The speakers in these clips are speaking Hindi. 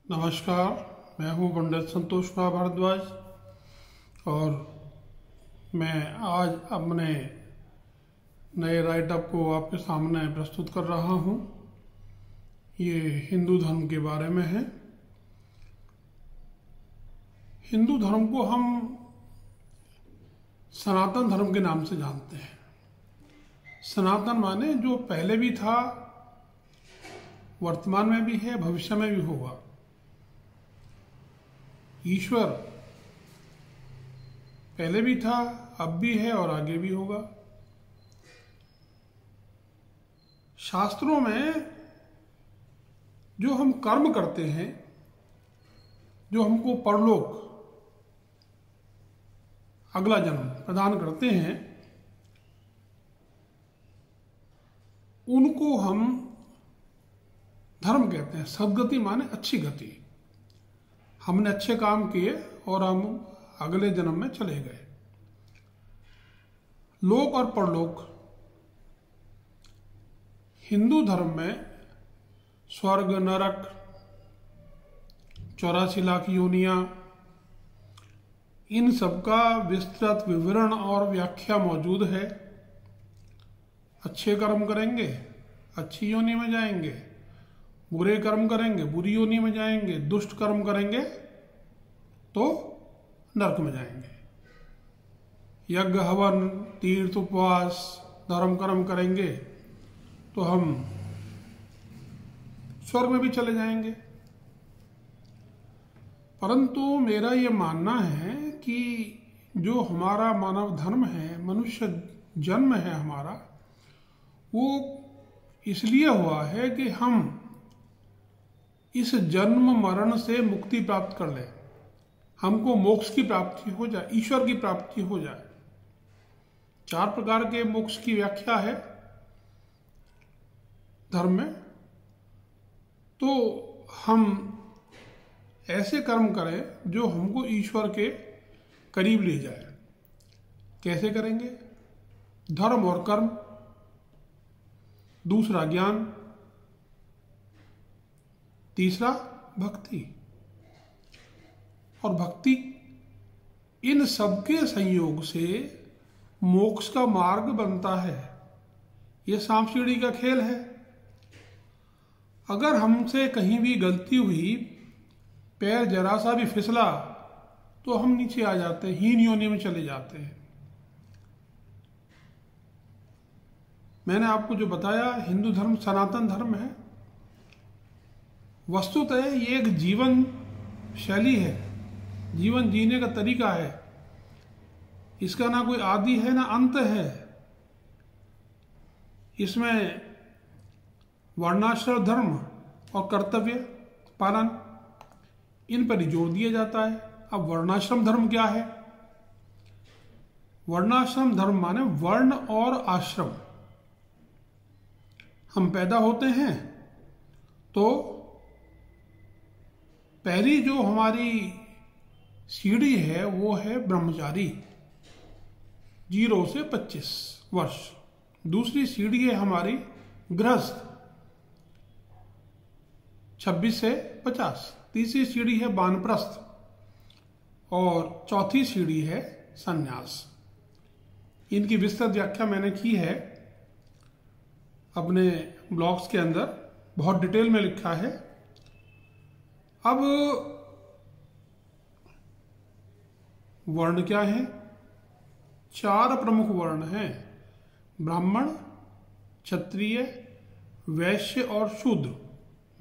नमस्कार। मैं हूं पंडित संतोष कुमार भारद्वाज और मैं आज अपने नए राइटअप को आपके सामने प्रस्तुत कर रहा हूं। ये हिंदू धर्म के बारे में है। हिंदू धर्म को हम सनातन धर्म के नाम से जानते हैं। सनातन माने जो पहले भी था, वर्तमान में भी है, भविष्य में भी होगा। ईश्वर पहले भी था, अब भी है और आगे भी होगा। शास्त्रों में जो हम कर्म करते हैं, जो हमको परलोक अगला जन्म प्रदान करते हैं, उनको हम धर्म कहते हैं। सद्गति माने अच्छी गति। हमने अच्छे काम किए और हम अगले जन्म में चले गए। लोक और परलोक, हिंदू धर्म में स्वर्ग, नरक, 84 लाख योनियां, इन सब का विस्तृत विवरण और व्याख्या मौजूद है। अच्छे कर्म करेंगे अच्छी योनि में जाएंगे, बुरे कर्म करेंगे बुरी योनि में जाएंगे, दुष्ट कर्म करेंगे तो नरक में जाएंगे। यज्ञ, हवन, तीर्थ, उपवास, धर्म कर्म करेंगे तो हम स्वर्ग में भी चले जाएंगे। परंतु मेरा ये मानना है कि जो हमारा मानव धर्म है, मनुष्य जन्म है हमारा, वो इसलिए हुआ है कि हम इस जन्म मरण से मुक्ति प्राप्त कर लें, हमको मोक्ष की प्राप्ति हो जाए, ईश्वर की प्राप्ति हो जाए। 4 प्रकार के मोक्ष की व्याख्या है धर्म में। तो हम ऐसे कर्म करें जो हमको ईश्वर के करीब ले जाए। कैसे करेंगे? धर्म और कर्म, दूसरा ज्ञान, तीसरा भक्ति। और भक्ति, इन सबके संयोग से मोक्ष का मार्ग बनता है। यह सांप सीढ़ी का खेल है। अगर हमसे कहीं भी गलती हुई, पैर जरा सा भी फिसला, तो हम नीचे आ जाते हैं, हीन योनि में चले जाते हैं। मैंने आपको जो बताया, हिंदू धर्म सनातन धर्म है। वस्तुतः ये एक जीवन शैली है, जीवन जीने का तरीका है। इसका ना कोई आदि है ना अंत है। इसमें वर्णाश्रम धर्म और कर्तव्य पालन, इन पर ही जोर दिया जाता है। अब वर्णाश्रम धर्म क्या है? वर्णाश्रम धर्म माने वर्ण और आश्रम। हम पैदा होते हैं तो पहली जो हमारी सीढ़ी है वो है ब्रह्मचारी, 0 से 25 वर्ष। दूसरी सीढ़ी है हमारी गृहस्थ, 26 से 50। तीसरी सीढ़ी है वानप्रस्थ और चौथी सीढ़ी है संन्यास। इनकी विस्तृत व्याख्या मैंने की है अपने ब्लॉग्स के अंदर, बहुत डिटेल में लिखा है। अब वर्ण क्या है? 4 प्रमुख वर्ण हैं, ब्राह्मण, क्षत्रिय, वैश्य और शूद्र।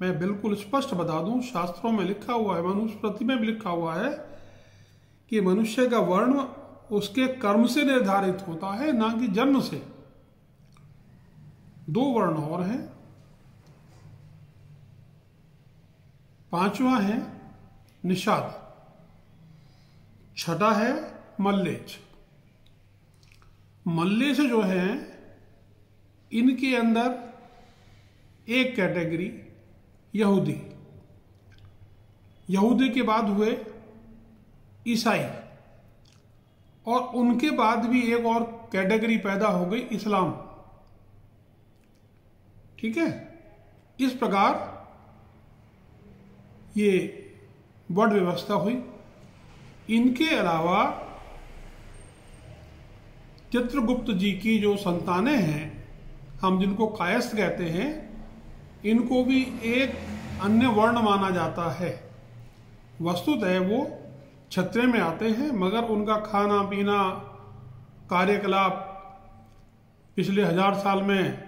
मैं बिल्कुल स्पष्ट बता दूं, शास्त्रों में लिखा हुआ है, मनुस्मृति में भी लिखा हुआ है कि मनुष्य का वर्ण उसके कर्म से निर्धारित होता है, ना कि जन्म से। 2 वर्ण और हैं। 5वां है निषाद, 6ठा है मल्लेच। मल्लेच जो है, इनके अंदर एक कैटेगरी यहूदी, यहूदी के बाद हुए ईसाई, और उनके बाद भी एक और कैटेगरी पैदा हो गई, इस्लाम। ठीक है। इस प्रकार ये वर्ण व्यवस्था हुई। इनके अलावा चित्रगुप्त जी की जो संतानें हैं, हम जिनको कायस्थ कहते हैं, इनको भी एक अन्य वर्ण माना जाता है। वस्तुतः वो क्षत्रिय में आते हैं, मगर उनका खाना पीना कार्यकलाप पिछले 1000 साल में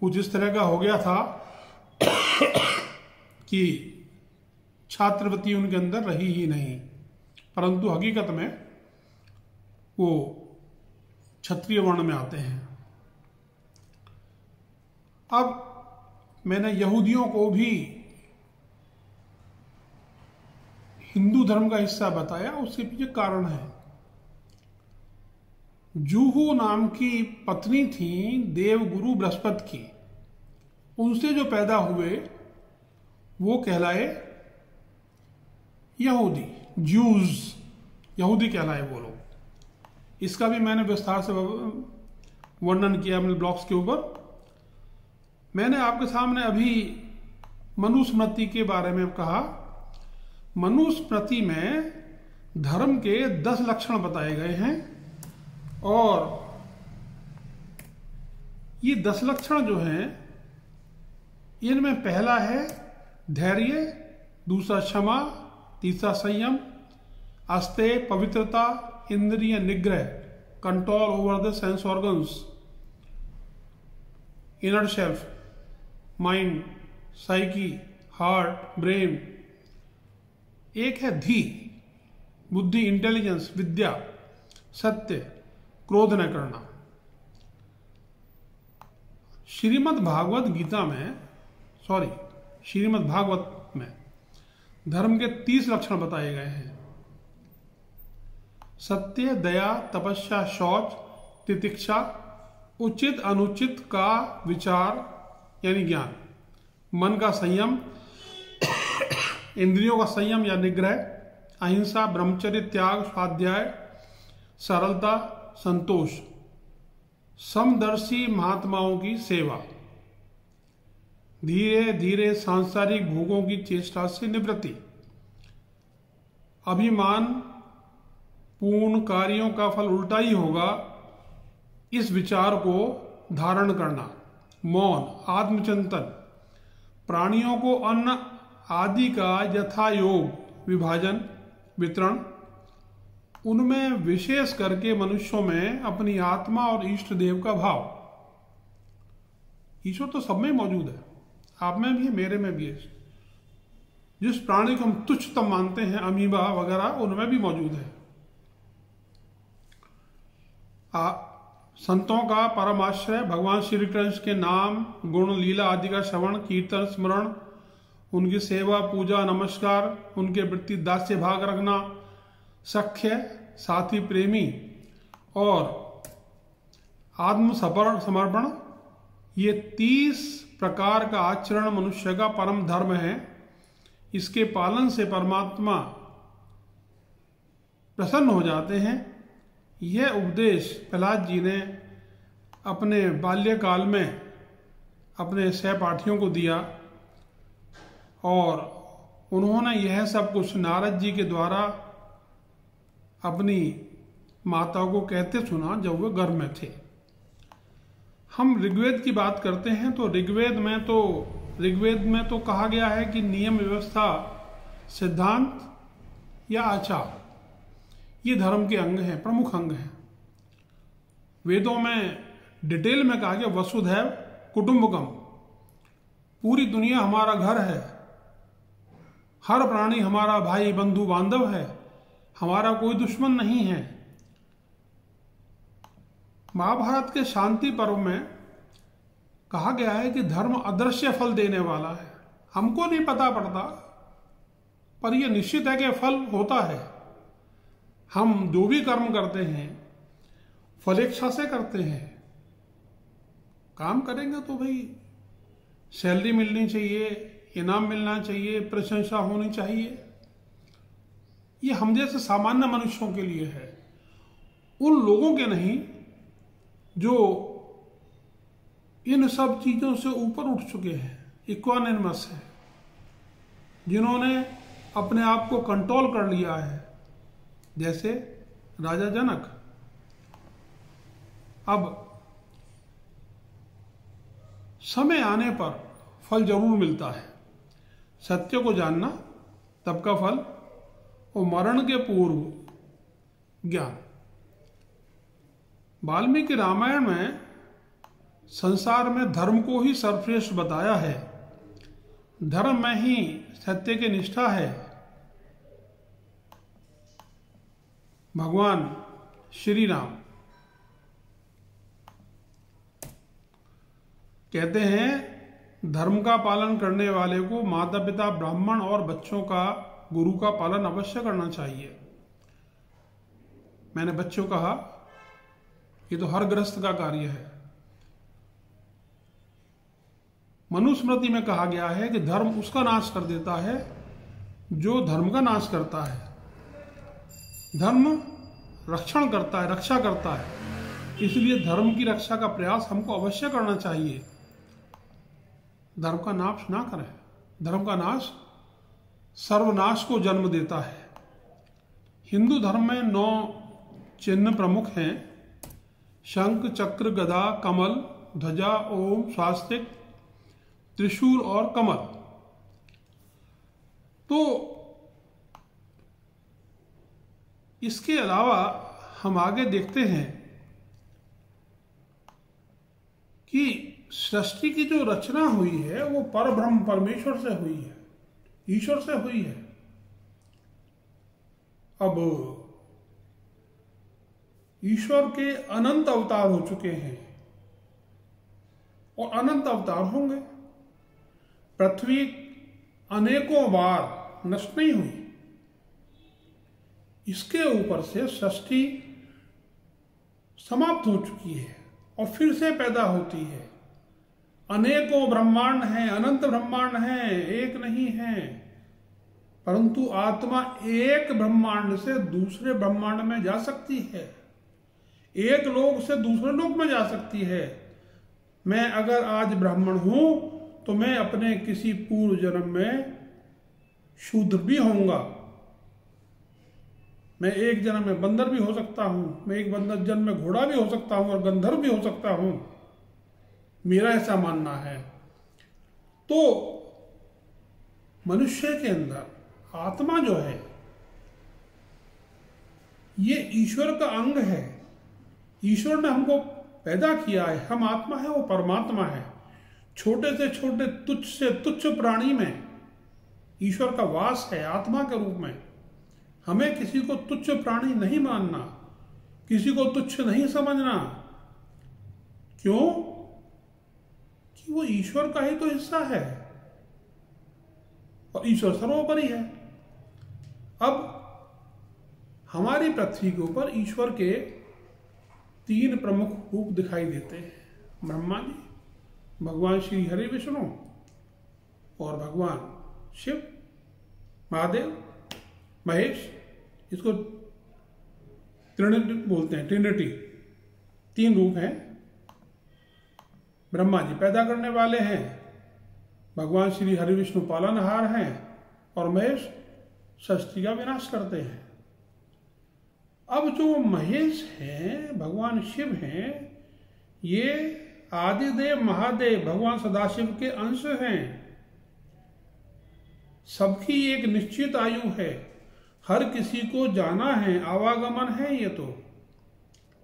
कुछ इस तरह का हो गया था कि छात्रवृत्ति उनके अंदर रही ही नहीं, परंतु हकीकत में वो क्षत्रिय वर्ण में आते हैं। अब मैंने यहूदियों को भी हिंदू धर्म का हिस्सा बताया, उसके पीछे कारण है। जूहू नाम की पत्नी थी देवगुरु बृहस्पति की, उनसे जो पैदा हुए वो कहलाए यहूदी, ज्यूज, यहूदी कहलाए वो लोग। इसका भी मैंने विस्तार से वर्णन किया अपने ब्लॉग्स के ऊपर। मैंने आपके सामने अभी मनुस्मृति के बारे में कहा। मनुस्मृति में धर्म के 10 लक्षण बताए गए हैं, और ये 10 लक्षण जो हैं, इनमें पहला है धैर्य, दूसरा क्षमा, तीसरा संयम, आस्ते पवित्रता, इंद्रिय निग्रह, control over the sense organs, inner self, mind, psyche, heart, brain. एक है धी, बुद्धि, इंटेलिजेंस, विद्या, सत्य, क्रोध न करना। श्रीमद् भागवत में धर्म के 30 लक्षण बताए गए हैं। सत्य, दया, तपस्या, शौच, तितिक्षा, उचित अनुचित का विचार यानी ज्ञान, मन का संयम, इंद्रियों का संयम या निग्रह, अहिंसा, ब्रह्मचर्य, त्याग, स्वाध्याय, सरलता, संतोष, समदर्शी महात्माओं की सेवा, धीरे धीरे सांसारिक भोगों की चेष्टा से निवृत्ति, अभिमान, पूर्ण कार्यों का फल उल्टा ही होगा, इस विचार को धारण करना, मौन, आत्मचिंतन, प्राणियों को अन्न आदि का यथायोग विभाजन, वितरण, उनमें विशेष करके मनुष्यों में अपनी आत्मा और इष्ट देव का भाव। ईश्वर तो सब में मौजूद है, आप में भी है, मेरे में भी है। जिस प्राणी को हम तुच्छतम मानते हैं, अमीबा वगैरह, उनमें भी मौजूद है। संतों का परम आश्रय, भगवान श्री कृष्ण के नाम, गुण, लीला आदि का श्रवण, कीर्तन, स्मरण, उनकी सेवा, पूजा, नमस्कार, उनके प्रति दास्य भाग रखना, सख्य, साथी, प्रेमी और आत्म समर्पण, ये 30 प्रकार का आचरण मनुष्य का परम धर्म है। इसके पालन से परमात्मा प्रसन्न हो जाते हैं। यह उपदेश प्रहलाद जी ने अपने बाल्यकाल में अपने सहपाठियों को दिया, और उन्होंने यह सब कुछ नारद जी के द्वारा अपनी माताओं को कहते सुना जब वे गर्भ में थे। हम ऋग्वेद की बात करते हैं तो ऋग्वेद में तो कहा गया है कि नियम, व्यवस्था, सिद्धांत या आचार ये धर्म के अंग हैं, प्रमुख अंग हैं। वेदों में डिटेल में कहा गया वसुधैव कुटुंबकम, पूरी दुनिया हमारा घर है, हर प्राणी हमारा भाई बंधु बांधव है, हमारा कोई दुश्मन नहीं है। महाभारत के शांति पर्व में कहा गया है कि धर्म अदृश्य फल देने वाला है, हमको नहीं पता पड़ता, पर यह निश्चित है कि फल होता है। हम जो भी कर्म करते हैं फलेच्छा से करते हैं। काम करेंगे तो भाई सैलरी मिलनी चाहिए, इनाम मिलना चाहिए, प्रशंसा होनी चाहिए, ये हम जैसे सामान्य मनुष्यों के लिए है, उन लोगों के नहीं जो इन सब चीजों से ऊपर उठ चुके हैं, इक्वानिमस है, जिन्होंने अपने आप को कंट्रोल कर लिया है, जैसे राजा जनक। अब समय आने पर फल जरूर मिलता है। सत्य को जानना तब का फल, और मरण के पूर्व ज्ञान। वाल्मीकि रामायण में संसार में धर्म को ही सर्वश्रेष्ठ बताया है। धर्म में ही सत्य की निष्ठा है। भगवान श्री राम कहते हैं, धर्म का पालन करने वाले को माता पिता, ब्राह्मण और बच्चों का, गुरु का पालन अवश्य करना चाहिए। मैंने बच्चों कहा, ये तो हर गृहस्थ का कार्य है। मनुस्मृति में कहा गया है कि धर्म उसका नाश कर देता है जो धर्म का नाश करता है। धर्म रक्षण करता है, रक्षा करता है, इसलिए धर्म की रक्षा का प्रयास हमको अवश्य करना चाहिए। धर्म का नाश ना करें। धर्म का नाश सर्वनाश को जन्म देता है। हिंदू धर्म में 9 चिन्ह प्रमुख हैं: शंख, चक्र, गदा, कमल, ध्वजा, ओम, स्वास्तिक, त्रिशूल और कमल। तो इसके अलावा हम आगे देखते हैं कि सृष्टि की जो रचना हुई है वो परब्रह्म परमेश्वर से हुई है, ईश्वर से हुई है। अब ईश्वर के अनंत अवतार हो चुके हैं और अनंत अवतार होंगे। पृथ्वी अनेकों बार नष्ट नहीं हुई। इसके ऊपर से सृष्टि समाप्त हो चुकी है और फिर से पैदा होती है। अनेकों ब्रह्मांड हैं, अनंत ब्रह्मांड हैं, एक नहीं है। परंतु आत्मा एक ब्रह्मांड से दूसरे ब्रह्मांड में जा सकती है, एक लोक से दूसरे लोक में जा सकती है। मैं अगर आज ब्राह्मण हूं तो मैं अपने किसी पूर्व जन्म में शूद्र भी होऊंगा। मैं एक जन्म में बंदर भी हो सकता हूं, मैं एक बंदर जन्म में घोड़ा भी हो सकता हूं और गंधर्व भी हो सकता हूं। मेरा ऐसा मानना है। तो मनुष्य के अंदर आत्मा जो है ये ईश्वर का अंग है। ईश्वर ने हमको पैदा किया है, हम आत्मा है, वो परमात्मा है। छोटे से छोटे, तुच्छ से तुच्छ प्राणी में ईश्वर का वास है आत्मा के रूप में। हमें किसी को तुच्छ प्राणी नहीं मानना, किसी को तुच्छ नहीं समझना। क्यों? कि वो ईश्वर का ही तो हिस्सा है और ईश्वर सर्वोपरि है। अब हमारी पृथ्वी के ऊपर ईश्वर के 3 प्रमुख रूप दिखाई देते हैं: ब्रह्मा जी, भगवान श्री हरि विष्णु और भगवान शिव, महादेव, महेश। इसको त्रिनिटी बोलते हैं, ट्रिनिटी। 3 रूप हैं। ब्रह्मा जी पैदा करने वाले हैं, भगवान श्री हरि विष्णु पालनहार हैं और महेश सृष्टि का विनाश करते हैं। अब जो महेश हैं, भगवान शिव हैं, ये आदिदेव महादेव भगवान सदाशिव के अंश हैं। सबकी एक निश्चित आयु है, हर किसी को जाना है, आवागमन है। ये तो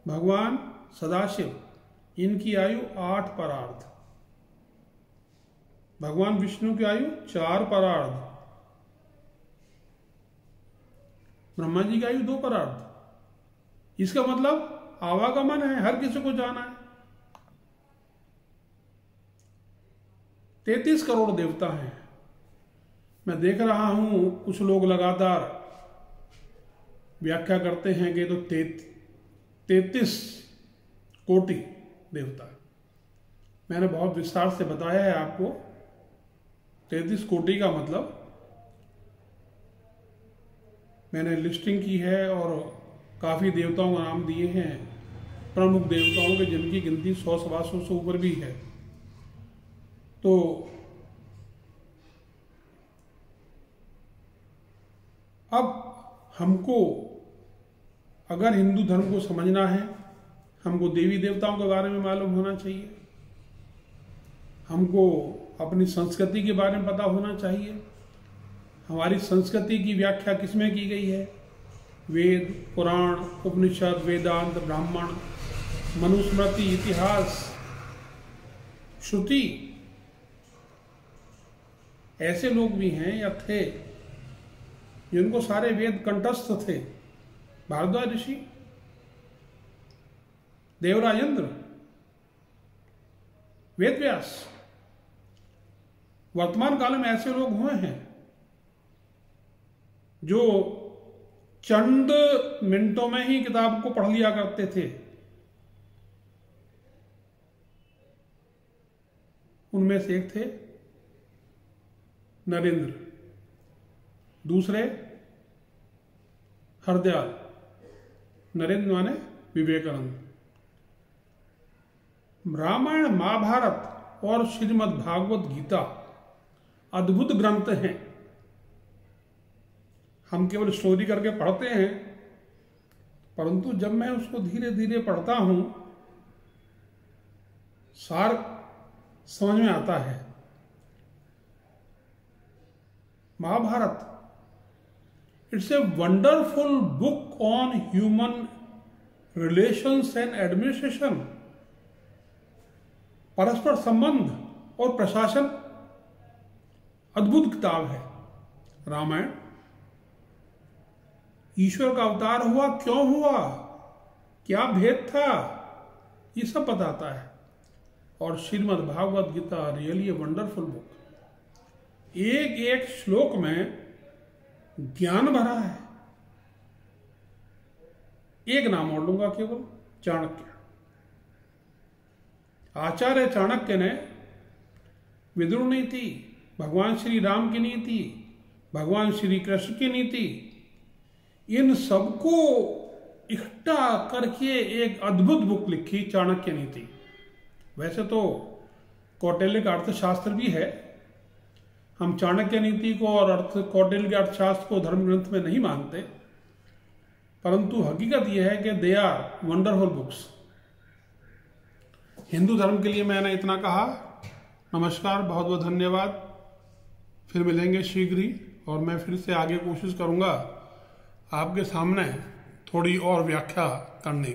भगवान सदाशिव, इनकी आयु 8 परार्ध। भगवान विष्णु की आयु 4 परार्ध। ब्रह्मा जी की आयु 2 परार्ध। इसका मतलब आवागमन है, हर किसी को जाना है। 33 करोड़ देवता हैं। मैं देख रहा हूं कुछ लोग लगातार व्याख्या करते हैं कि तो 33 कोटि देवता। मैंने बहुत विस्तार से बताया है आपको। 33 कोटि का मतलब मैंने लिस्टिंग की है और काफ़ी देवताओं का नाम दिए हैं, प्रमुख देवताओं के, जिनकी गिनती 100 सवा 100 से ऊपर भी है। तो अब हमको अगर हिंदू धर्म को समझना है, हमको देवी देवताओं के बारे में मालूम होना चाहिए, हमको अपनी संस्कृति के बारे में पता होना चाहिए। हमारी संस्कृति की व्याख्या किसमें की गई है? वेद, पुराण, उपनिषद, वेदांत, ब्राह्मण, मनुस्मृति, इतिहास, श्रुति। ऐसे लोग भी हैं या थे जिनको सारे वेद कंठस्थ थे। भारद्वाज ऋषि, देवराज इंद्र, वेद व्यास। वर्तमान काल में ऐसे लोग हुए हैं जो चंद मिनटों में ही किताब को पढ़ लिया करते थे। उनमें से एक थे नरेंद्र, दूसरे हरदयाल। नरेंद्र माने विवेकानंद। रामायण, महाभारत और श्रीमद् भागवत गीता अद्भुत ग्रंथ हैं। हम केवल स्टोरी करके पढ़ते हैं, परंतु जब मैं उसको धीरे धीरे पढ़ता हूं, सार समझ में आता है। Mahabharata, it's a wonderful book on human relations and administration, परस्पर संबंध और प्रशासन। अद्भुत किताब है रामायण। ईश्वर का अवतार हुआ, क्यों हुआ, क्या भेद था, ये सब बताता है। और Shrimad Bhagavad Gita really a wonderful book. एक एक श्लोक में ज्ञान भरा है। एक नाम और लूंगा केवल, चाणक्य। आचार्य चाणक्य ने विदुर नीति, भगवान श्री राम की नीति, भगवान श्री कृष्ण की नीति, इन सबको इकट्ठा करके एक अद्भुत बुक लिखी, चाणक्य नीति। वैसे तो कौटिल्य का अर्थशास्त्र भी है। हम चाणक्य नीति को और कौटिल्य के अर्थशास्त्र को धर्म ग्रंथ में नहीं मानते, परंतु हकीकत यह है कि they are wonderful books. Hindu धर्म के लिए मैंने इतना कहा। नमस्कार, बहुत बहुत धन्यवाद। फिर मिलेंगे शीघ्र ही, और मैं फिर से आगे कोशिश करूंगा आपके सामने थोड़ी और व्याख्या करने की।